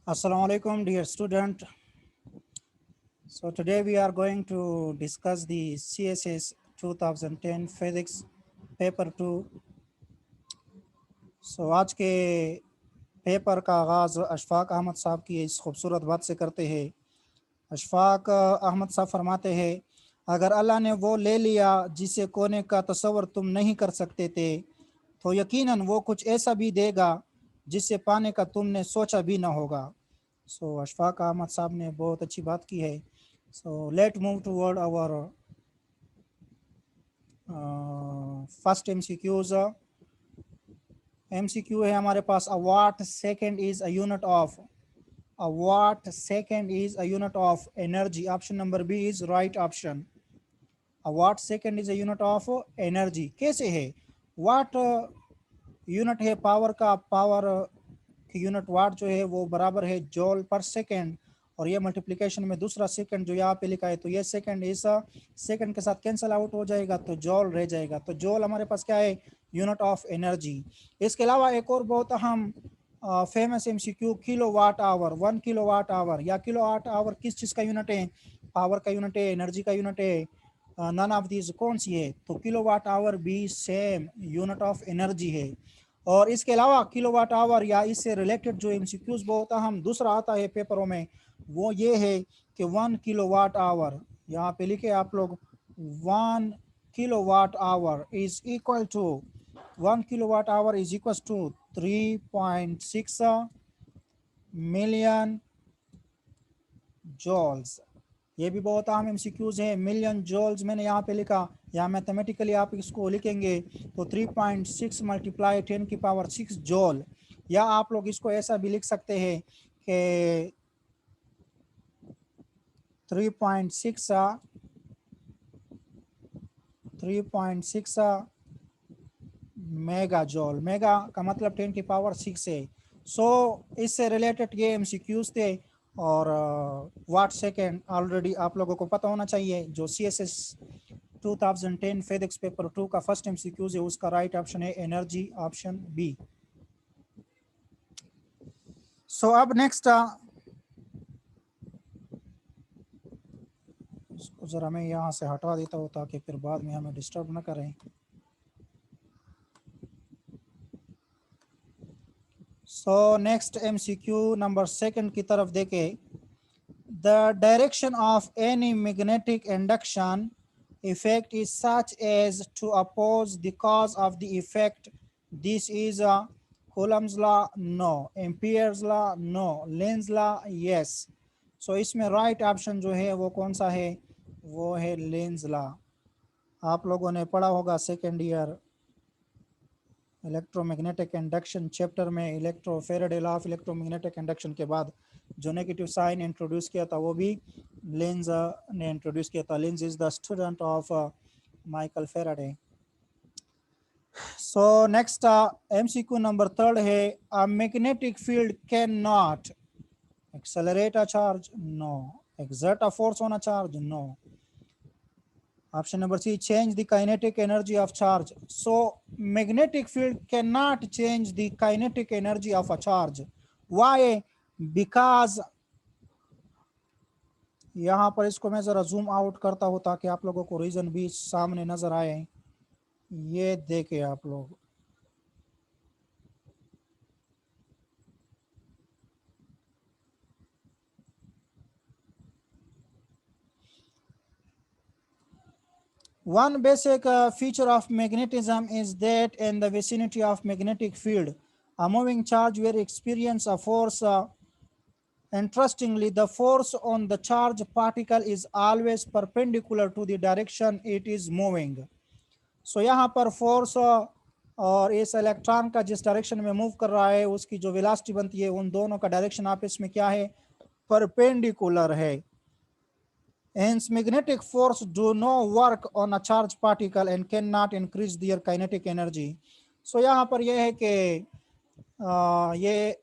Assalamu alaikum, dear student. So today we are going to discuss the CSS 2010 Physics Paper 2. So आज के paper का आगाज़ अशफाक अहमद साहब की इस खूबसूरत बात से करते हैं। अशफाक अहमद साहब फरमाते हैं, अगर अल्लाह ने वो ले लिया जिसे कोने का तसव्वुर तुम नहीं कर सकते थे, तो यकीनन वो कुछ ऐसा भी देगा जिसे पाने का तुमने सोचा भी ना होगा। सो अशफाक अहमद साहब ने बहुत अच्छी बात की है। So let move toward our first MCQs. MCQ है हमारे पास, a watt second is a unit of, a watt second is a unit of energy. Option number B is right option. A watt second is a unit of energy. कैसे है? Watt unit है power का, power की unit watt जो है वो बराबर है जॉल पर सेकंड, और ये मल्टीप्लिकेशन में दूसरा सेकंड जो यहाँ पे लिखा है, तो ये सेकंड इस सेकंड के साथ कैंसिल आउट हो जाएगा तो जॉल रह जाएगा। तो जॉल हमारे पास क्या है? Unit of energy. इसके अलावा एक और बहुत अहम famous MCQ, kilo watt hour. 1 kilo watt hour या किलो वाट आवर किस चीज़ का यूनिट है? पावर का यूनिट है, एनर्जी का यूनिट है। नन ऑफ दीज कौन सी है? तो किलो वाट आवर भी सेम यूनिट ऑफ एनर्जी है। और इसके अलावा किलोवाट आवर या इससे रिलेटेड जो एमसीक्यूज बहुत अहम दूसरा आता है पेपरों में, वो ये है कि 1 किलोवाट आवर, यहाँ पे लिखे आप लोग, 1 kilowatt hour is equal to 1 kilowatt hour is equal to 3.6 million joules. ये भी बहुत अहम एमसीक्यूज है। मिलियन जॉल्स मैंने यहाँ पे लिखा, या मैथमेटिकली आप इसको लिखेंगे तो 3.6 मल्टीप्लाई 10⁶ जॉल, या आप लोग इसको ऐसा भी लिख सकते हैं कि 3.6 मेगा जॉल। मेगा का मतलब 10⁶ है। सो इससे रिलेटेड ये एमसीक्यूज थे। और वाट सेकेंड ऑलरेडी आप लोगों को पता होना चाहिए। जो CSS 2010 फिजिक्स पेपर 2 का फर्स्ट एमसीक्यूज है उसका राइट ऑप्शन है एनर्जी, ऑप्शन बी। सो अब नेक्स्ट, इसको जरा मैं यहाँ से हटा देता हूँ ताकि फिर बाद में हमें डिस्टर्ब ना करें। सो नेक्स्ट एमसीक्यू नंबर सेकंड की तरफ देखें। The direction of any magnetic induction effect is such as to oppose the cause of the effect. This is a Coulomb's law, no. Ampere's law, no. Lenz's law, yes. So इसमें right option जो है वो कौन सा है? वो है Lenz law. आप लोगों ने पढ़ा होगा second year electromagnetic induction chapter में, electro Faraday law of electromagnetic induction के बाद जो नेगेटिव साइन इंट्रोड्यूस किया था वो भी लेंज ने इंट्रोड्यूस किया था। Lenz is the student of Michael Faraday. So next MCQ number third है, a magnetic field can not accelerate a charge, no. Exert a force on a charge, no. Option number C, change the kinetic energy of charge. So magnetic field cannot change the kinetic energy of a charge. Why? Because यहाँ पर इसको मैं ज़रा zoom out करता हूँ ताकि आप लोगों को रीज़न भी सामने नज़र आए। ये देखे आप लोग, one basic feature of magnetism is that in the vicinity of magnetic field, a moving charge will experience a force. Interestingly, the force on the charged particle is always perpendicular to the direction it is moving. So यहाँ पर force और इस electron का जिस direction में move कर रहा है उसकी जो वेलोसिटी बनती है, उन दोनों का डायरेक्शन आपस में क्या है? परपेंडिकुलर है। Hence, magnetic force do no work on a charged particle and cannot increase their kinetic energy. So यहाँ पर यह है कि ये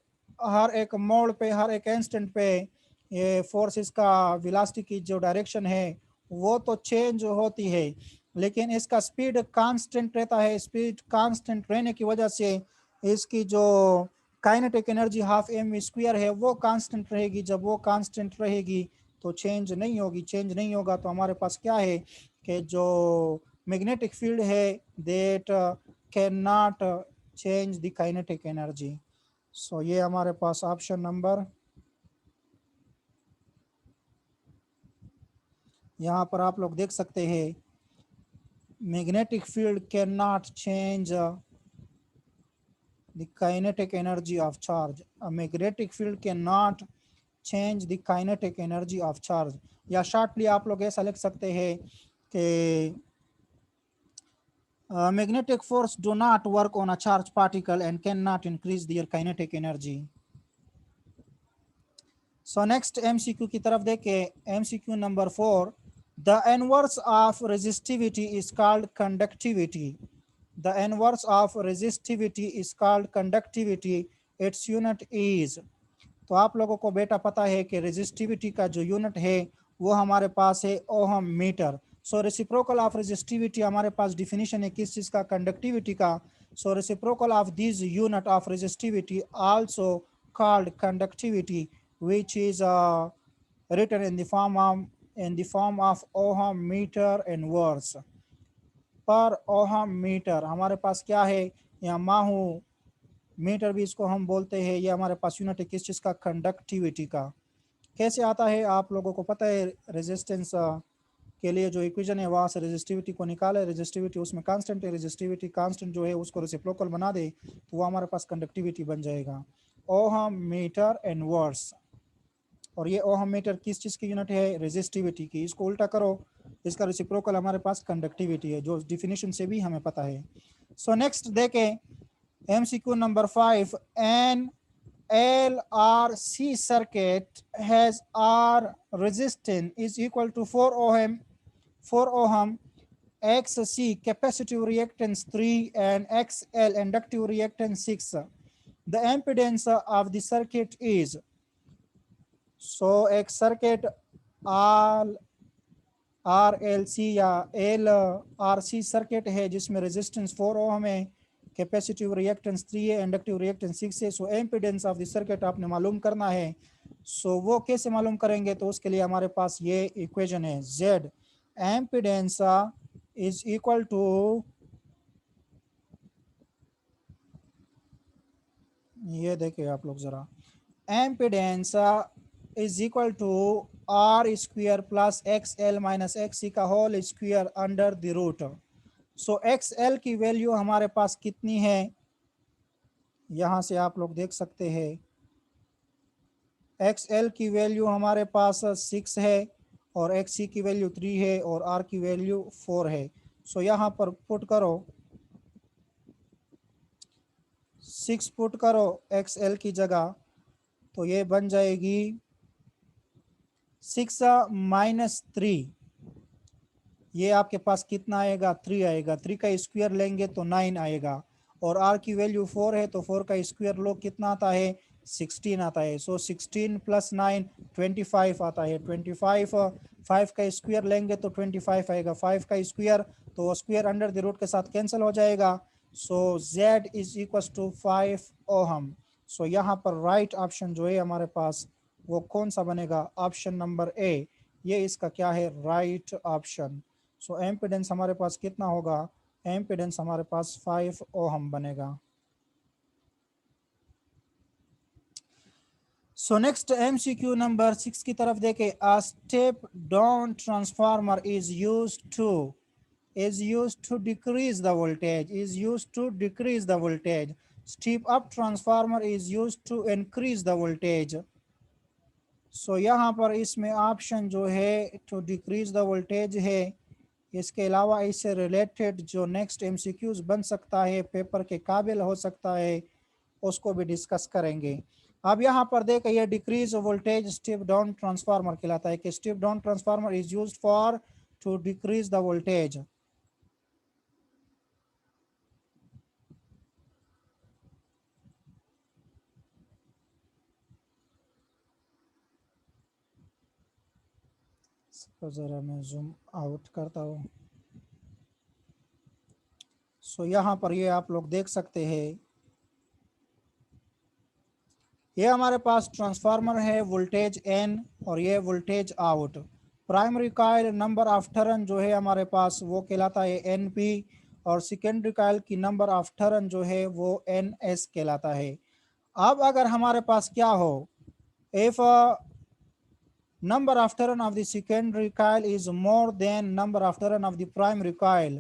हर एक मोड़ पे, हर एक इंस्टेंट पे ये फोर्स, इसका वेलोसिटी की जो डायरेक्शन है वो तो चेंज होती है, लेकिन इसका स्पीड कांस्टेंट रहता है। स्पीड कांस्टेंट रहने की वजह से इसकी जो kinetic energy half m square है वो कांस्टेंट रहेगी। जब वो कांस्टेंट रहेगी तो चेंज नहीं होगी। चेंज नहीं होगा तो हमारे पास क्या है कि जो मैग्नेटिक फील्ड है that can not change the kinetic energy. So ये हमारे पास ऑप्शन नंबर, यहाँ पर आप लोग देख सकते हैं magnetic field cannot change the kinetic energy of charge. A magnetic field cannot change the kinetic energy of charge। या शॉर्टली आप लोग ऐसा लिख सकते हैं कि magnetic force do not work on a charged particle and cannot increase their kinetic energy। So next MCQ की तरफ देखें। MCQ number 4, the inverse of resistivity is called conductivity। The inverse of resistivity is called conductivity। Its unit is। तो आप लोगों को बेटा पता है कि रेजिस्टिविटी का जो यूनिट है वो हमारे पास है ohm meter. So reciprocal of resistivity हमारे पास डिफिनीशन है किस चीज का, कंडक्टिविटी का। So reciprocal of this unit of resistivity also called conductivity which is written in the form of ohm meter inverse। पर ओहम मीटर हमारे पास क्या है, या माहू मीटर भी इसको हम बोलते हैं। ये हमारे पास यूनिट है किस चीज़ का, कंडक्टिविटी का। कैसे आता है आप लोगों को पता है, रेजिस्टेंस के लिए जो इक्वेशन है वहाँ से रेजिस्टिविटी को निकाले। रेजिस्टिविटी उसमें कांस्टेंट है, रेजिस्टिविटी कांस्टेंट जो है उसको रेसिप्रोकल बना दे तो वो हमारे पास कंडक्टिविटी बन जाएगा, ओहम मीटर इनवर्स। और ये ओहम मीटर किस चीज़ की यूनिट है, रेजिस्टिविटी की। इसको उल्टा करो, इसका रेसिप्रोकल हमारे पास कंडक्टिविटी है, जो डिफिनीशन से भी हमें पता है। सो नेक्स्ट देखें MCQ number 5, an LRC circuit has R resistance is equal to 4 ohm, XC capacitive reactance 3 and XL inductive reactance 6। The impedance of the circuit is। so एक सर्किट RLC या LRC circuit है जिसमें resistance 4 ओम है, capacitive reactance 3 है, inductive reactance 6 है। सो एम्पीडेंस of the circuit आपने मालूम करना है। सो वो कैसे मालूम करेंगे, तो उसके लिए हमारे पास ये इक्वेशन है, Z impedance is equal to, ये देखिए आप लोग जरा, impedance is equal to R square plus XL minus XC का whole square under the root. So XL की वैल्यू हमारे पास कितनी है, यहाँ से आप लोग देख सकते हैं XL की वैल्यू हमारे पास 6 है और XC की वैल्यू 3 है और R की वैल्यू 4 है। सो यहाँ पर पुट करो, 6 पुट करो XL की जगह तो ये बन जाएगी 6 माइनस 3, ये आपके पास कितना आएगा, 3 आएगा। 3 का स्क्वायर लेंगे तो 9 आएगा और R की वैल्यू 4 है तो 4 का स्क्वायर लो कितना आता है, 16 आता है। सो 16 प्लस 9 25 आता है। 25 5 का स्क्वायर लेंगे तो 25 आएगा। 5 का स्क्वायर तो स्क्वायर अंडर द रूट के साथ कैंसिल हो जाएगा। So Z is equal to 5 ohm. So यहाँ पर राइट ऑप्शन जो है हमारे पास वो कौन सा बनेगा, ऑप्शन नंबर ए, ये इसका क्या है, राइट ऑप्शन। सो एम्पीडेंस हमारे पास कितना होगा, एम्पीडेंस हमारे पास 5 ओहम बनेगा। सो नेक्स्ट MCQ नंबर 6 की तरफ देखें। अ step down transformer is used to decrease the voltage, step up transformer is used to increase the voltage। सो यहाँ पर इसमें ऑप्शन जो है टू डिक्रीज द वोल्टेज है। इसके अलावा इससे रिलेटेड जो नेक्स्ट MCQs बन सकता है, पेपर के काबिल हो सकता है, उसको भी डिस्कस करेंगे। अब यहाँ पर देखें, ये decrease voltage step down transformer कहलाता है कि step down transformer is used for to decrease the voltage. तो जरा मैं जूम आउट करता हूँ। सो यहाँ पर ये आप लोग देख सकते हैं ये हमारे पास ट्रांसफार्मर है वोल्टेज एन और ये voltage out. Primary coil number of turn जो है हमारे पास वो कहलाता है एन पी और सेकेंडरी कॉइल की नंबर ऑफ टर्न जो है वो एन एस कहलाता है। अब अगर हमारे पास क्या हो, if number of turn of the secondary coil is more than number of turn of the primary coil,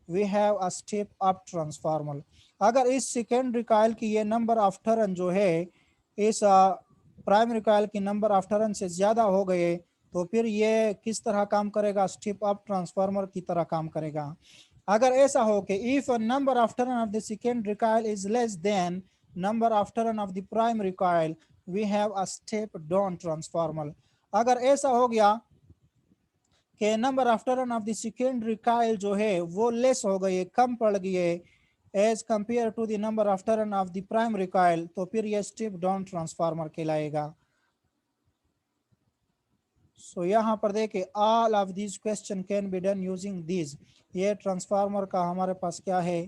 we have a step up transformer। अगर इस सेकेंडरी कॉइल की ये नंबर ऑफ टर्न जो है इस प्राइमरी कॉइल की number of turn से ज्यादा हो गए तो फिर ये किस तरह काम करेगा, स्टेप अप ट्रांसफार्मर की तरह काम करेगा। अगर ऐसा हो कि if number of turn of the secondary coil is less than number of turn of the primary coil, we have a step down transformer. अगर ऐसा हो गया कि number of turn of the secondary coil जो है वो less हो गई है, कम पड़ गई है as compare to the number of turn of the primary coil, तो फिर ये स्टेप डाउन ट्रांसफार्मर कहलाएगा। सो यहाँ पर देखे all of these question can be done using these. ये ट्रांसफार्मर का हमारे पास क्या है,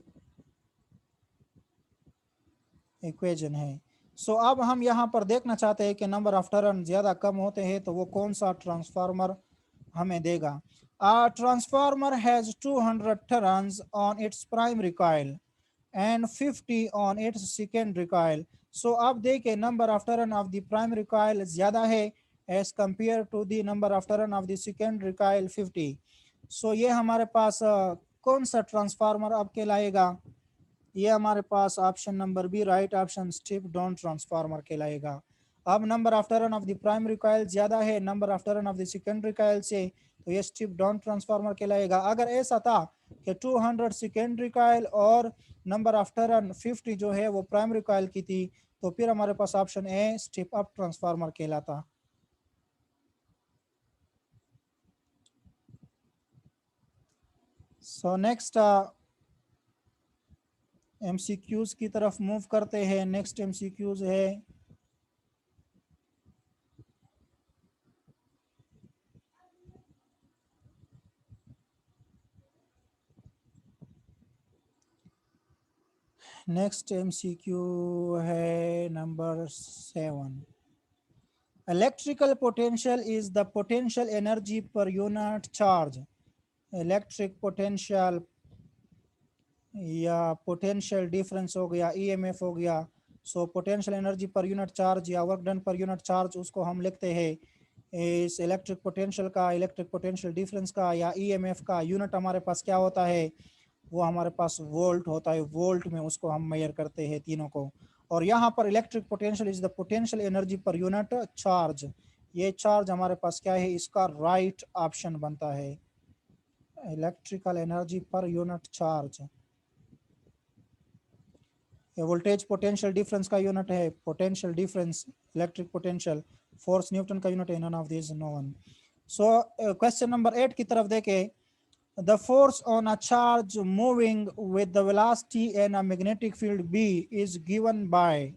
इक्वेशन है। सो अब हम यहाँ पर देखना चाहते हैं कि नंबर ऑफ टर्न ज्यादा कम होते हैं तो वो कौन सा ट्रांसफार्मर हमें देगा। Transformer has 200 turns on its primary coil and 50 on its secondary coil। so अब देखिए number of turn of the primary coil ज्यादा है as compare to the number of turn of the secondary coil 50। So ये हमारे पास कौन सा transformer अब कहलाएगा, ये हमारे पास option number B right option step down transformer कहलाएगा। अब number of turn of the primary coil ज्यादा है number of turn of the secondary coil से, तो ये स्टेप डाउन ट्रांसफार्मर कहलाएगा। अगर ऐसा था कि 200 सेकेंडरी कॉइल और नंबर ऑफ टर्न 50 जो है वो प्राइमरी कॉइल की थी, तो फिर हमारे पास option A step up transformer कहलाता। सो नेक्स्ट एमसीक्यूज की तरफ मूव करते हैं। नेक्स्ट एमसीक्यूज है नेक्स्ट एमसीक्यू है number 7। Electrical potential is the potential energy per unit charge. Electric potential या पोटेंशियल डिफरेंस हो गया, ईएमएफ हो गया। So potential energy per unit charge या work done per unit charge उसको हम लिखते हैं इस इलेक्ट्रिक पोटेंशियल का, इलेक्ट्रिक पोटेंशियल डिफरेंस का या ईएमएफ का यूनिट हमारे पास क्या होता है, वो हमारे पास वोल्ट होता है। वोल्ट में उसको हम मेजर करते हैं तीनों को। और यहाँ पर electric potential is the potential energy per unit charge. ये चार्ज हमारे पास क्या है, इसका राइट ऑप्शन बनता है electrical energy per unit charge. ये वोल्टेज पोटेंशियल डिफरेंस का यूनिट है, potential difference electric potential. Force Newton का यूनिट है, none of this no one. So question number 8 की तरफ देखें। The force on a charge moving with the velocity and a magnetic field B is given by,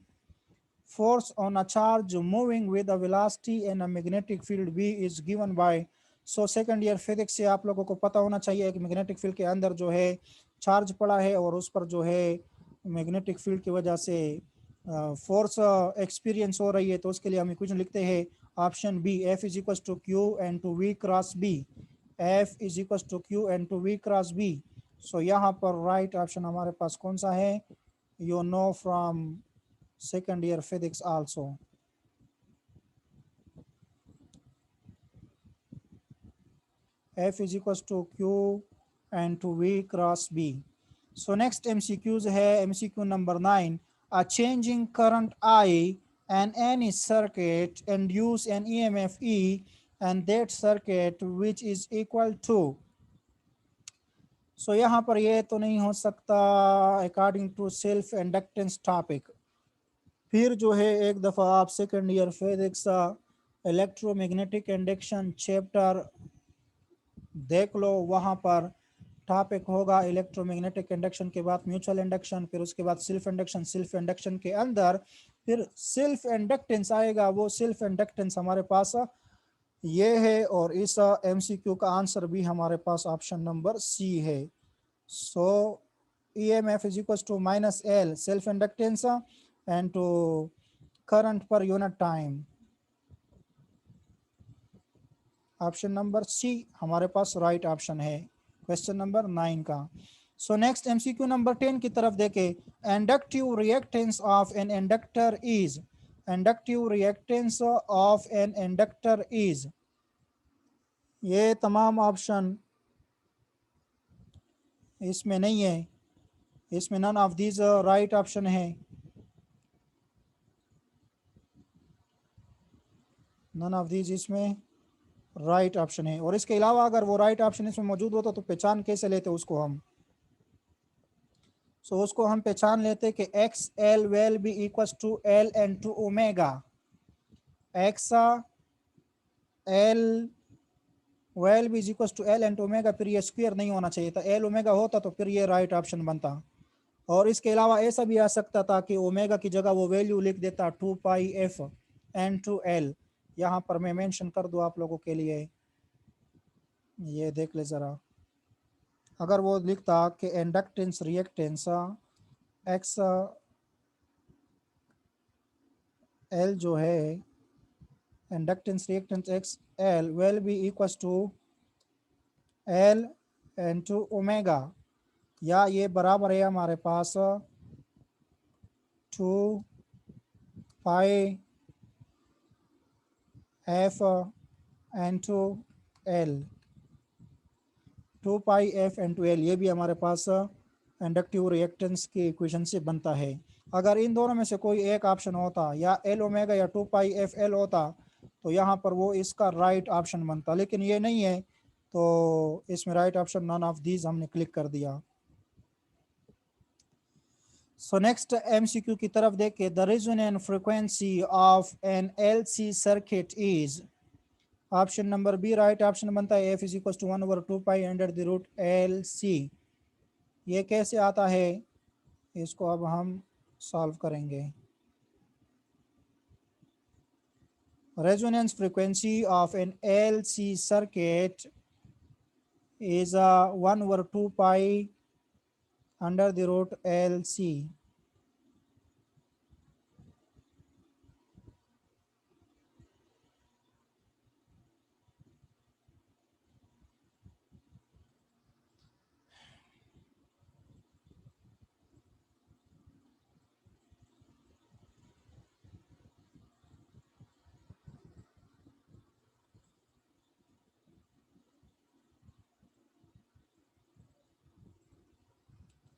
force on a charge moving with a velocity and a magnetic field B is given by। So second year physics से आप लोगों को पता होना चाहिए कि magnetic field के अंदर जो है चार्ज पड़ा है और उस पर जो है मैग्नेटिक फील्ड की वजह से फोर्स एक्सपीरियंस हो रही है। तो उसके लिए हम इक्वेशन लिखते हैं option B F is equal to q into v cross B. F is equals to Q and to V cross B। So यहाँ पर राइट ऑप्शन हमारे पास कौन सा है, you know from second year physics also। F is equals to Q and to V cross B। So next MCQs है MCQ number 9। A changing current I and any circuit induce an EMF E and that circuit which is equal to। सो यहाँ पर ये तो नहीं हो सकता according to self inductance topic. फिर जो है एक दफ़ा आप second year physics electromagnetic induction chapter देख लो, वहाँ पर टॉपिक होगा इलेक्ट्रोमैग्नेटिक इंडक्शन के बाद म्यूचुअल इंडक्शन, फिर उसके बाद सेल्फ इंडक्शन। सेल्फ इंडक्शन के अंदर फिर सेल्फ इंडक्टेंस आएगा। वो सेल्फ इंडक्टेंस हमारे पास ये है और इस एमसीक्यू का आंसर भी हमारे पास ऑप्शन नंबर सी है। सो EMF is equals to minus L self inductance and to current per unit time. Option number C हमारे पास राइट ऑप्शन है क्वेश्चन नंबर 9 का। सो नेक्स्ट एमसीक्यू नंबर 10 की तरफ देखें। Inductive reactance of an inductor is, inductive reactance of an inductor is, ये तमाम option इसमें नहीं है, इसमें none of these right option है, नन ऑफ दीज इसमें राइट ऑप्शन है। और इसके अलावा अगर वो राइट ऑप्शन इसमें मौजूद होता तो पहचान कैसे लेते उसको हम? सो उसको हम पहचान लेते कि X L will be equals to L and to omega, X L will be is equals to L and omega, फिर ये स्क्वायर नहीं होना चाहिए था, एल ओमेगा होता तो फिर ये राइट ऑप्शन बनता। और इसके अलावा ऐसा भी आ सकता था कि ओमेगा की जगह वो वैल्यू लिख देता 2 pi F into L. यहाँ पर मैं मेंशन कर दूँ आप लोगों के लिए, ये देख ले ज़रा, अगर वो लिखता कि इंडक्टेंस रिएक्टेंस एक्स एल जो है, inductance reactance X L will be equals to L into omega, या ये बराबर है हमारे पास 2 pi F into L, 2 pi F into L, ये भी हमारे पास इंडक्टिव रिएक्टेंस की इक्वेशन से बनता है। अगर इन दोनों में से कोई एक ऑप्शन होता, या एल ओमेगा या 2 पाई एफ एल होता, तो यहाँ पर वो इसका राइट ऑप्शन बनता, लेकिन ये नहीं है, तो इसमें right option none of these हमने क्लिक कर दिया। सो नेक्स्ट एमसीक्यू की तरफ देखे। The resonant frequency of an LC circuit is, option number B right option बनता है, F is equal to 1/2 pi under the root L C. ये कैसे आता है इसको अब हम सॉल्व करेंगे। Resonance frequency of an L C circuit is 1/2 pi under the root LC.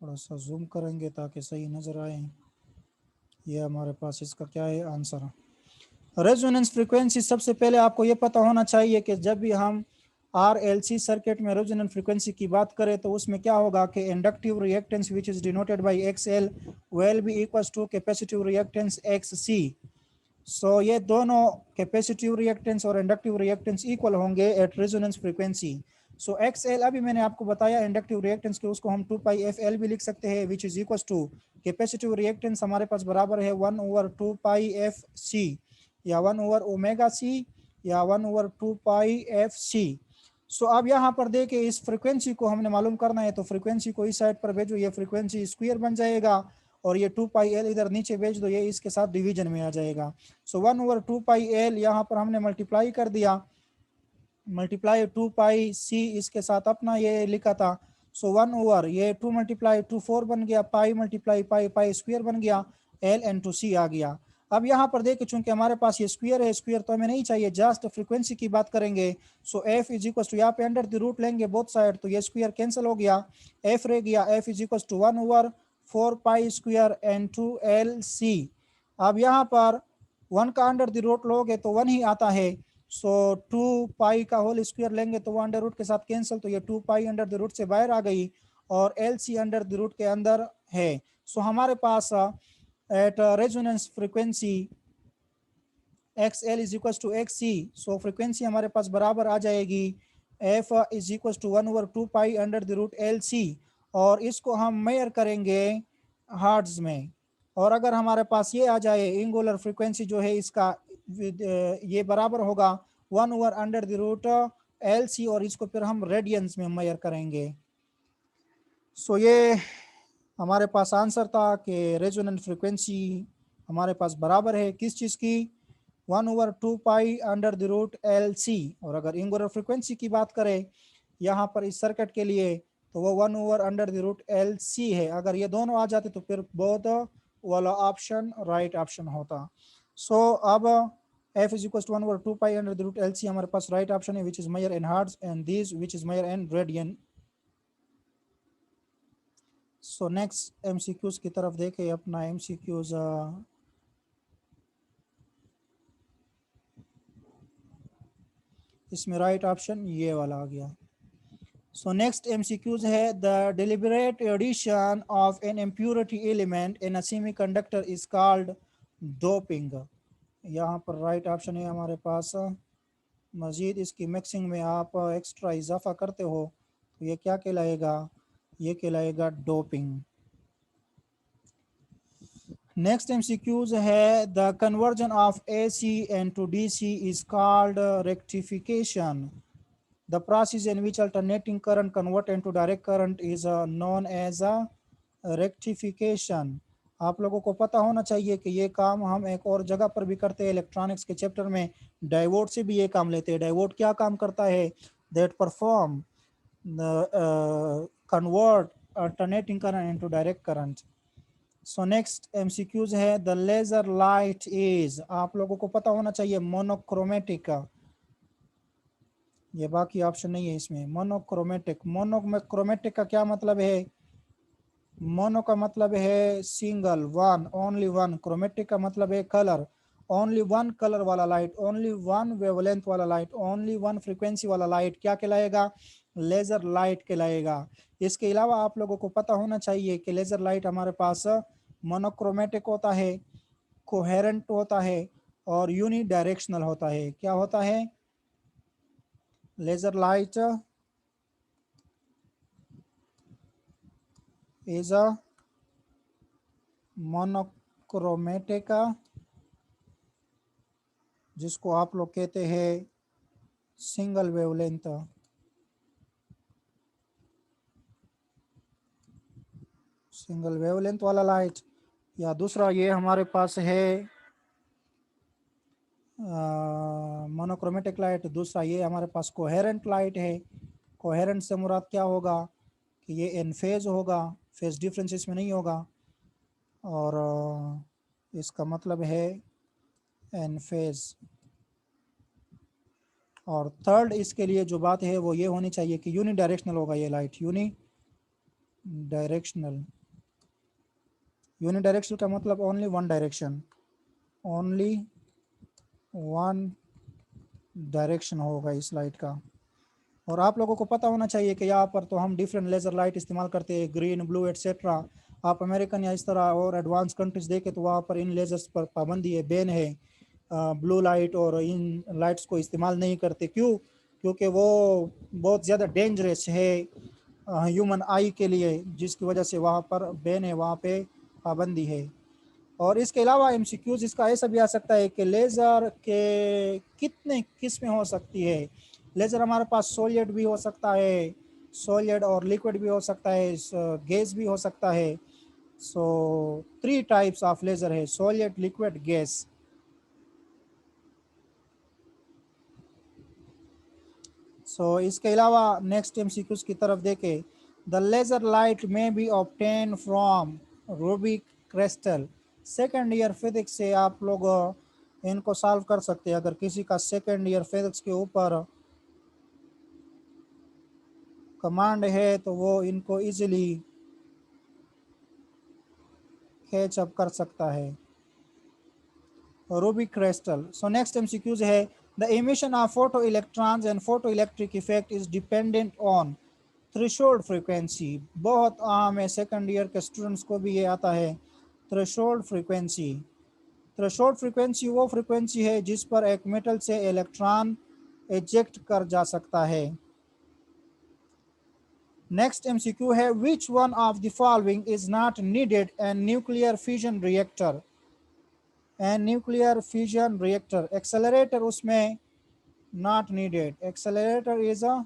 थोड़ा सा जूम करेंगे ताकि सही नज़र आए। ये हमारे पास इसका क्या है आंसर। रेजोनेंस फ्रीक्वेंसी, सबसे पहले आपको ये पता होना चाहिए कि जब भी हम RLC सर्किट में रेजोनेंस फ्रीक्वेंसी की बात करें तो उसमें क्या होगा कि inductive reactance which is denoted by XL will be equals to capacitive reactance XC। So ये दोनों कैपेसिटिव रिएक्टेंस और इंडक्टिव रिएक्टेंस इक्वल होंगे at resonance frequency. So XL अभी मैंने आपको बताया इंडक्टिव रिएक्टेंस के, उसको हम 2 पाई FL भी लिख सकते हैं which is equal to capacitive reactance हमारे पास बराबर है 1/2 पाई FC, या 1/ओमेगा-C, या 1/2 पाई FC। सो अब यहाँ पर देखें, इस फ्रीक्वेंसी को हमने मालूम करना है, तो फ्रीक्वेंसी को इस साइड पर भेजो, ये फ्रीक्वेंसी स्क्वायर बन जाएगा, और ये 2 पाई एल इधर नीचे भेज दो, ये इसके साथ डिवीजन में आ जाएगा। सो 1/2 पाई एल यहाँ पर हमने मल्टीप्लाई कर दिया, मल्टीप्लाई 2 पाई सी इसके साथ अपना ये लिखा था। सो 1 ये 2 मल्टीप्लाई 2 4 बन गया, पाई मल्टीप्लाई पाई पाई स्क्वायर बन गया, एल एन टू सी आ गया। अब यहाँ पर देखिए चूंकि हमारे पास ये स्क्वायर है, स्क्वायर तो हमें नहीं चाहिए, जस्ट फ्रीक्वेंसी की बात करेंगे। So F is equal to, यहाँ पे अंडर द रूट लेंगे बोथ साइड, तो ये स्क्वायर कैंसिल हो गया, एफ रह गया, F is equal to 1/4 pi square into L C. अब यहाँ पर 1 का अंडर द रूट लोगे तो 1 ही आता है, सो 2 पाई का होल स्क्वायर लेंगे तो वो अंडर रूट के साथ कैंसिल, तो ये 2 पाई अंडर द रूट से बाहर आ गई, और L C under the root के अंदर है। सो हमारे पास at resonance frequency XL is equal to XC, so frequency हमारे पास बराबर आ जाएगी F is equal to 1/2 pi under the root LC, और इसको हम मेयर करेंगे हर्ट्ज में। और अगर हमारे पास ये आ जाए एंगुलर फ्रीक्वेंसी जो है इसका, ये बराबर होगा 1/√LC, और इसको फिर हम रेडियंस में मेयर करेंगे। सो ये हमारे पास आंसर था कि रेजोनेंट फ्रीक्वेंसी हमारे पास बराबर है किस चीज़ की, 1/2 pi under the root LC। और अगर एंगुलर फ्रीक्वेंसी की बात करें यहाँ पर इस सर्किट के लिए तो वो 1/√LC है। अगर ये दोनों आ जाते तो फिर बोथ वाला ऑप्शन राइट ऑप्शन होता। सो अब F is equals to 1/2 pi under the root LC हमारे पास राइट ऑप्शन है, which is measure in hertz and this which is measure in radian. So next MCQs की तरफ देखें अपना MCQs। इसमें राइट ऑप्शन ये वाला आ गया। सो नेक्स्ट MCQs है the deliberate addition of an impurity element in a semiconductor is called doping. यहाँ पर राइट ऑप्शन है हमारे पास मजीद इसकी मिक्सिंग में आप एक्स्ट्रा इजाफा करते हो तो ये क्या कहलाएगा, ये कहलाएगा डोपिंग। नेक्स्ट MCQs है the conversion of AC into DC is called rectification. The process in which alternating current convert into direct current is known as a rectification। आप लोगों को पता होना चाहिए कि ये काम हम एक और जगह पर भी करते हैं, इलेक्ट्रॉनिक्स के चैप्टर में डायोड से भी ये काम लेते हैं। डायोड क्या काम करता है, that perform convert alternating current into direct current। So next MCQs है द लेजर लाइट इज, आप लोगों को पता होना चाहिए मोनोक्रोमेटिक का, ये बाकी ऑप्शन नहीं है इसमें। मोनोक्रोमेटिक, मोनोक्रोमेटिक का क्या मतलब है, मोनो का मतलब है single, one, only one. Chromatic का मतलब है कलर, ओनली वन कलर वाला लाइट, ओनली वन वेवलेंथ वाला लाइट, ओनली वन फ्रीक्वेंसी वाला लाइट क्या कहलाएगा, लेजर लाइट कहलाएगा। इसके अलावा आप लोगों को पता होना चाहिए कि लेजर लाइट हमारे पास मोनोक्रोमेटिक होता है, कोहेरेंट होता है और यूनी डायरेक्शनल होता है। क्या होता है, laser light is a monochromatic, जिसको आप लोग कहते हैं सिंगल वेवलेंथ, सिंगल वेवलेंथ वाला लाइट। या दूसरा ये हमारे पास है मोनोक्रोमेटिक लाइट, दूसरा ये हमारे पास कोहेरेंट लाइट है। कोहेरेंट से मुराद क्या होगा कि ये इन फेज होगा, फेज डिफरेंस इसमें नहीं होगा, और इसका मतलब है इन फेज। और थर्ड इसके लिए जो बात है वो ये होनी चाहिए कि यूनी डायरेक्शनल होगा ये light, unidirectional. Unidirectional का मतलब only one direction, only one direction होगा इस लाइट का। और आप लोगों को पता होना चाहिए कि यहाँ पर तो हम डिफरेंट लेज़र लाइट इस्तेमाल करते हैं, ग्रीन, ब्लू एट्सेट्रा। आप अमेरिकन या इस तरह और एडवांस कंट्रीज देखें तो वहाँ पर इन लेज़र्स पर पाबंदी है, बैन है, ब्लू लाइट और इन लाइट्स को इस्तेमाल नहीं करते। क्यों, क्योंकि वो बहुत ज़्यादा डेंजरस है ह्यूमन आई के लिए, जिसकी वजह से वहाँ पर बैन है, वहाँ पे पाबंदी है। और इसके अलावा MCQs इसका ऐसा भी आ सकता है कि लेज़र के कितने किस्में हो सकती है। लेज़र हमारे पास सॉलिड भी हो सकता है, सॉलिड और लिक्विड भी हो सकता है, गैस भी हो सकता है। सो 3 टाइप्स ऑफ लेज़र है, सॉलिड, लिक्विड, गैस। सो इसके अलावा नेक्स्ट MCQs की तरफ देखें, द लेज़र लाइट में B obtain from Rubik crystal. Second year physics से आप लोग इनको सॉल्व कर सकते हैं। अगर किसी का सेकेंड ईयर फिजिक्स के ऊपर कमांड है तो वो इनको इजीली कैच अप कर सकता है, रूबिक क्रिस्टल। सो नेक्स्ट MCQs है the emission of photoelectrons and photoelectric effect is dependent on threshold frequency. बहुत आम है, सेकंड ईयर के स्टूडेंट्स को भी ये आता है, थ्रेशोल्ड फ्रीक्वेंसी। थ्रेशोल्ड फ्रीक्वेंसी वो फ्रीक्वेंसी है जिस पर एक मेटल से इलेक्ट्रॉन एजेक्ट कर जा सकता है। नेक्स्ट MCQ है which one of the following is not needed in nuclear fusion reactor. In nuclear fusion reactor, accelerator उसमें not needed, accelerator is a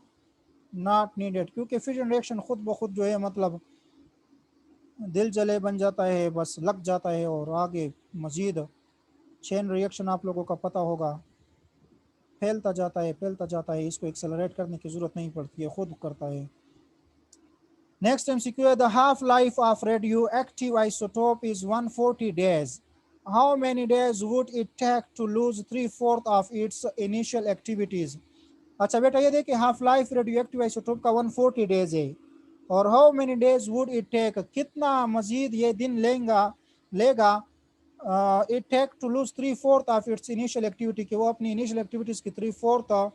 not needed, क्योंकि फ्यूजन रिएक्शन खुद ब खुद जो है मतलब दिल जले बन जाता है, बस लग जाता है और आगे मज़ीद चेन रिएक्शन आप लोगों का पता होगा, फैलता जाता है, इसको एक्सेलरेट करने की ज़रूरत नहीं पड़ती है, खुद करता है। नेक्स्ट MCQ है, the half life of radio active isotope is 140 days. How many days would it take to lose 3/4 of its initial activities? अच्छा बेटा ये देखिए, half life radioactive isotope का 140 डेज है, और how many days would it take, कितना मजीद ये दिन लेगा it take to lose 3/4 of its initial activity, कि वो अपनी इनिशियल एक्टिविटीज की 3/4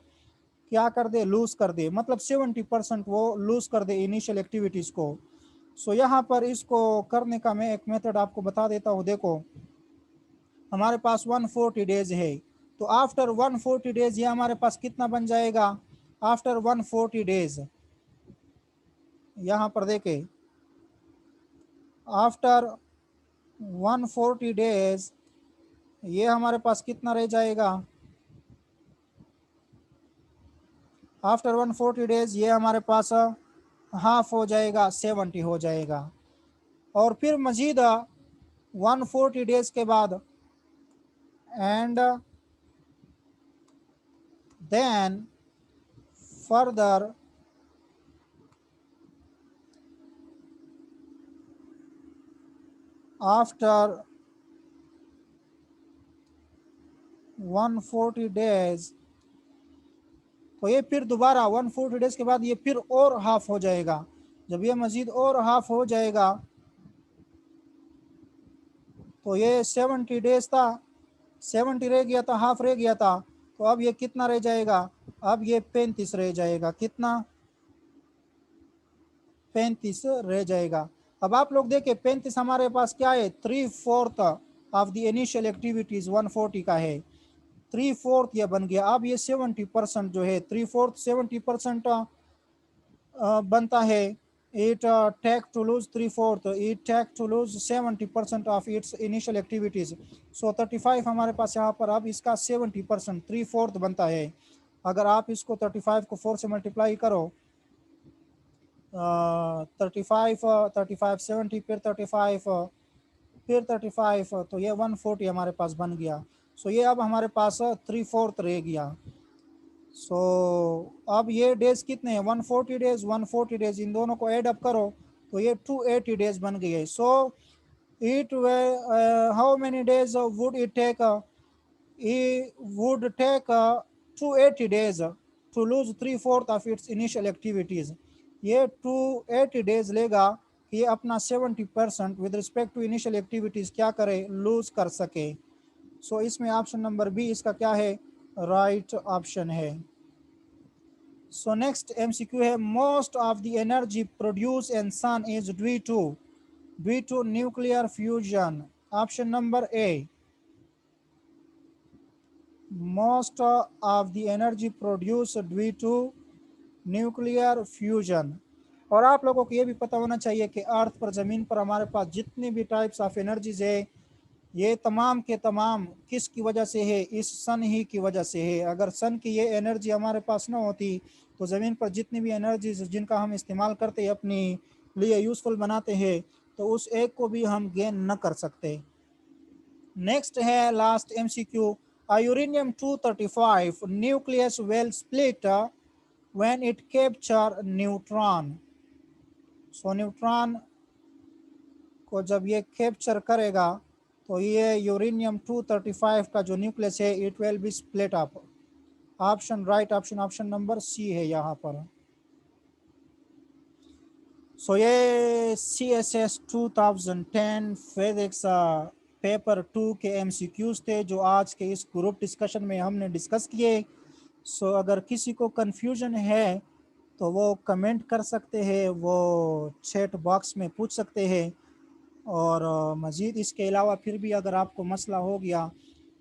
क्या कर दे, लूज कर दे, मतलब 70% वो लूज कर दे इनिशियल एक्टिविटीज को। सो यहाँ पर इसको करने का मैं एक मेथड आपको बता देता हूँ। देखो हमारे पास 140 डेज है, तो आफ्टर 140 डेज ये हमारे पास कितना बन जाएगा, आफ्टर 140 डेज, यहाँ पर देखें आफ्टर 140 डेज ये हमारे पास कितना रह जाएगा, आफ्टर 140 डेज ये हमारे पास हाफ हो जाएगा, 70 हो जाएगा। और फिर मजीद 140 डेज के बाद and then further after 140 days, तो ये फिर दोबारा 140 डेज के बाद ये फिर और हाफ हो जाएगा। जब ये मजीद और हाफ हो जाएगा तो ये 70 डेज था, 70 रह गया था, हाफ रह गया था, तो अब ये कितना रह जाएगा, अब ये 35 रह जाएगा, कितना 35 रह जाएगा। अब आप लोग देखें 35 हमारे पास क्या है, 3/4 ऑफ द इनिशियल एक्टिविटीज 140 का है, 3/4 ये बन गया। अब ये 70% जो है, 3/4 70% बनता है, it take to lose 3/4, it take to lose 70% of its initial activities, so 35 हमारे पास यहाँ पर अब इसका 70% 3/4 बनता है। अगर आप इसको 35 को 4 से मल्टीप्लाई करो, 35 70 फिर 35 फिर 35, तो ये 140 हमारे पास बन गया। सो ये अब हमारे पास 3/4 रह गया। सो अब ये डेज कितने हैं, 140 डेज 140 डेज, इन दोनों को ऐड अप करो तो ये 280 डेज बन गए। So it how many days would it take, it would take 280 days to lose 3/4 of its initial activities. ये 280 डेज लेगा कि ये अपना 70% with respect to initial activities क्या करे, लूज कर सके। सो इसमें ऑप्शन नंबर बी इसका क्या है, राइट ऑप्शन है। सो नेक्स्ट MCQ है, most of the energy produce in sun is due to nuclear fusion. Option number A, most of the energy produced due to nuclear fusion. और आप लोगों को ये भी पता होना चाहिए कि अर्थ पर, ज़मीन पर हमारे पास जितनी भी टाइप्स ऑफ एनर्जीज है, ये तमाम के तमाम किस की वजह से है, इस सन ही की वजह से है। अगर सन की ये एनर्जी हमारे पास ना होती तो ज़मीन पर जितनी भी एनर्जीज जिनका हम इस्तेमाल करते हैं, अपनी लिए यूज़फुल बनाते हैं, तो उस एक को भी हम गेन न कर सकते। नेक्स्ट है last MCQ, a uranium-235 nucleus will split when it capture neutron. So neutron को जब ये कैप्चर करेगा तो ये यूरेनियम-235 का जो न्यूक्लियस है it will be split up. Option right option number C है यहाँ पर। सो ये CSS 2010 फिजिक्स पेपर 2 के MCQs थे जो आज के इस ग्रुप डिस्कशन में हमने डिस्कस किए। सो अगर किसी को कन्फ्यूजन है तो वो कमेंट कर सकते हैं, वो चैट बॉक्स में पूछ सकते हैं। और मज़ीद इसके अलावा फिर भी अगर आपको मसला हो गया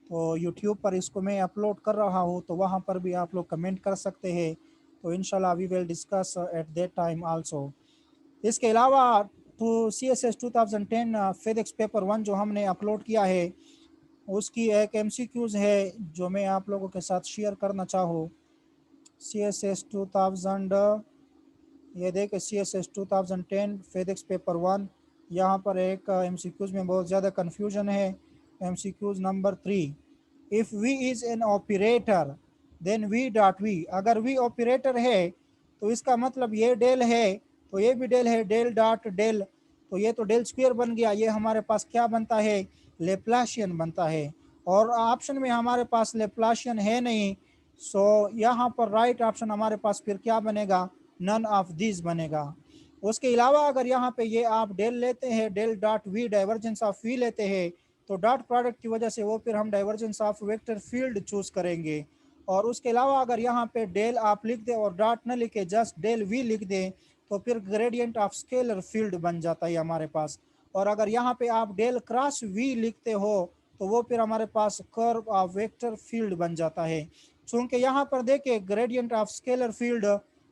तो यूट्यूब पर इसको मैं अपलोड कर रहा हूँ, तो वहाँ पर भी आप लोग कमेंट कर सकते हैं, तो इंशाल्लाह we will discuss at that time also. इसके अलावा CSS 2010 फिजिक्स पेपर 1 जो हमने अपलोड किया है उसकी एक MCQs है जो मैं आप लोगों के साथ शेयर करना चाहूँ। CSS 2000 ये देखें, CSS 2010 फिजिक्स पेपर 1, यहाँ पर एक MCQs में बहुत ज़्यादा कन्फ्यूजन है, MCQs number 3. If V is an operator, then V dot V. अगर V operator है तो इसका मतलब ये डेल है तो ये भी डेल है, डेल डॉट डेल, तो ये तो डेल स्क्वायर बन गया। ये हमारे पास क्या बनता है, लेप्लाशियन बनता है। और ऑप्शन में हमारे पास लेप्लाशियन है नहीं, सो यहाँ पर राइट ऑप्शन हमारे पास फिर क्या बनेगा, नन ऑफ दिस बनेगा। उसके अलावा अगर यहाँ पे ये आप डेल लेते हैं, del dot V divergence of V लेते हैं, तो डॉट प्रोडक्ट की वजह से वो फिर हम divergence of vector field choose करेंगे। और उसके अलावा अगर यहाँ पे डेल आप लिख दें और डॉट न लिखे जस्ट डेल वी लिख दें तो फिर ग्रेडियंट ऑफ स्केलर फील्ड बन जाता है हमारे पास। और अगर यहाँ पे आप डेल क्रॉस वी लिखते हो तो वो फिर हमारे पास कर्व ऑफ वेक्टर फील्ड बन जाता है। चूंकि यहाँ पर देखिए ग्रेडियंट ऑफ स्केलर फील्ड,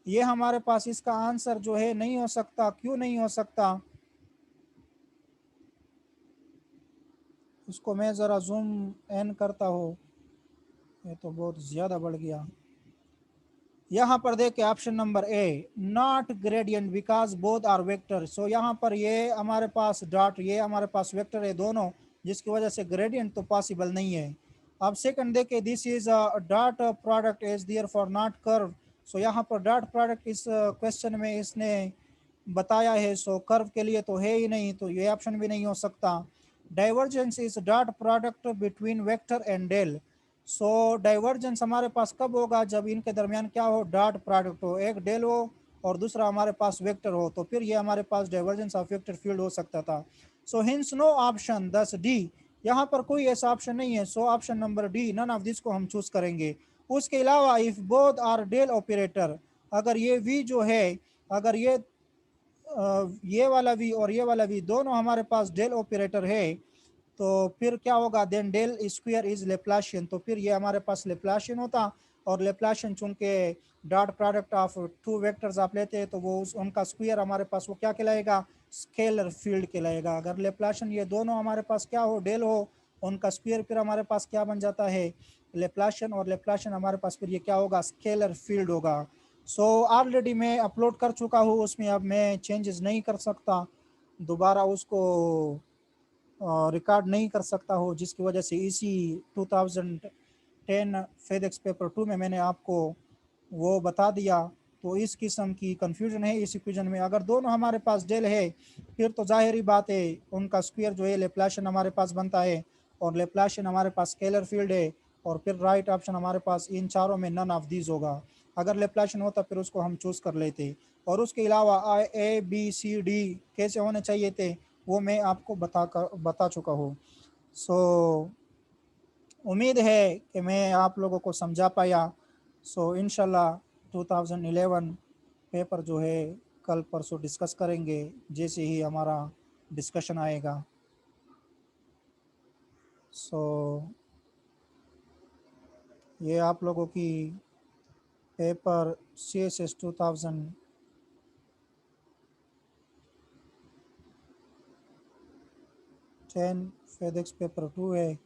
ये हमारे पास इसका आंसर जो है नहीं हो सकता। क्यों नहीं हो सकता, इसको मैं ज़रा जूम इन करता हूँ, ये तो बहुत ज़्यादा बढ़ गया। यहाँ पर देखिए option number A, not gradient because both are vector. So यहाँ पर ये हमारे पास डॉट, ये हमारे पास वेक्टर है दोनों, जिसकी वजह से ग्रेडियंट तो पॉसिबल नहीं है। अब सेकंड देखिए, this is dot product is therefore not curve. So यहाँ पर डॉट प्रोडक्ट इस क्वेश्चन में इसने बताया है, सो कर्व के लिए तो है ही नहीं, तो ये ऑप्शन भी नहीं हो सकता। Divergence is dot product between vector and del. So divergence हमारे पास कब होगा, जब इनके दरमियान क्या हो, डॉट प्रोडक्ट हो, एक डेल हो और दूसरा हमारे पास वेक्टर हो, तो फिर ये हमारे पास डाइवर्जेंस ऑफ वेक्टर फील्ड हो सकता था। So hence no option, this D, यहाँ पर कोई ऐसा ऑप्शन नहीं है। So option number D, none of this को हम चूज करेंगे। उसके अलावा if both are del operator, अगर ये वी जो है, अगर ये वाला वी और ये वाला वी दोनों हमारे पास डेल ऑपरेटर है, तो फिर क्या होगा, देन डेल स्क्वायर इज लेप्लाशियन, तो फिर ये हमारे पास लेप्लाशियन होता। और लेप्लाशियन चूंकि dot product of two vectors आप लेते हैं तो वो उनका स्क्वायर हमारे पास वो क्या कहलाएगा, स्केलर फील्ड कहलाएगा। अगर लेप्लाशियन ये दोनों हमारे पास क्या हो, डेल हो, उनका स्क्वायर फिर हमारे पास क्या बन जाता है, लेप्लाशियन, और लेप्लाशियन हमारे पास फिर ये क्या होगा, स्केलर फील्ड होगा। सो ऑलरेडी मैं अपलोड कर चुका हूँ उसमें, अब मैं चेंजेस नहीं कर सकता, दोबारा उसको रिकॉर्ड नहीं कर सकता हो, जिसकी वजह से इसी 2010 फेडेक्स पेपर 2 में मैंने आपको वो बता दिया। तो इस किस्म की कंफ्यूजन है इस इक्वेशन में। अगर दोनों हमारे पास डेल है फिर तो जाहिर बात है उनका स्क्वायर जो है लेप्लाशियन हमारे पास बनता है, और लेप्लाशियन हमारे पास स्केलर फील्ड है, और फिर राइट ऑप्शन हमारे पास इन चारों में नन ऑफ दीज होगा। अगर लेप्लाशियन होता फिर उसको हम चूज कर लेते। और उसके अलावा ए बी सी डी कैसे होने चाहिए थे वो मैं आपको बता चुका हूँ। सो उम्मीद है कि मैं आप लोगों को समझा पाया। सो इंशाल्लाह 2011 पेपर जो है कल परसों डिस्कस करेंगे जैसे ही हमारा डिस्कशन आएगा। सो ये आप लोगों की पेपर CSS 2010 फेडेक्स पेपर 2 है।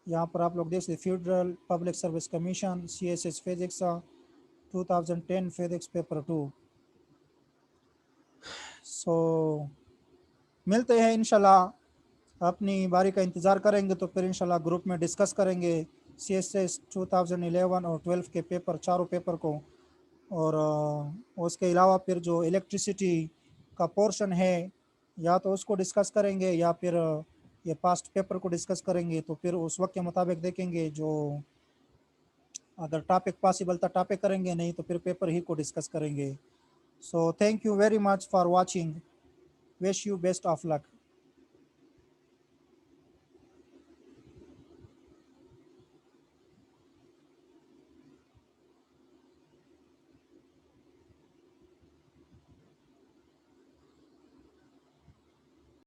यहाँ पर आप लोग देख सकते federal public service commission CSS FedEx 2010 FedEx paper 2। सो मिलते हैं इंशाल्लाह, अपनी बारी का इंतज़ार करेंगे तो फिर इंशाल्लाह ग्रुप में डिस्कस करेंगे CSS 2011 और 12 के पेपर, चारों पेपर को। और उसके अलावा फिर जो इलेक्ट्रिसिटी का पोर्शन है या तो उसको डिस्कस करेंगे या फिर ये पास्ट पेपर को डिस्कस करेंगे। तो फिर उस वक्त के मुताबिक देखेंगे, जो अगर टॉपिक पॉसिबल था टॉपिक करेंगे, नहीं तो फिर पेपर ही को डिस्कस करेंगे। So thank you very much for watching, wish you best of luck.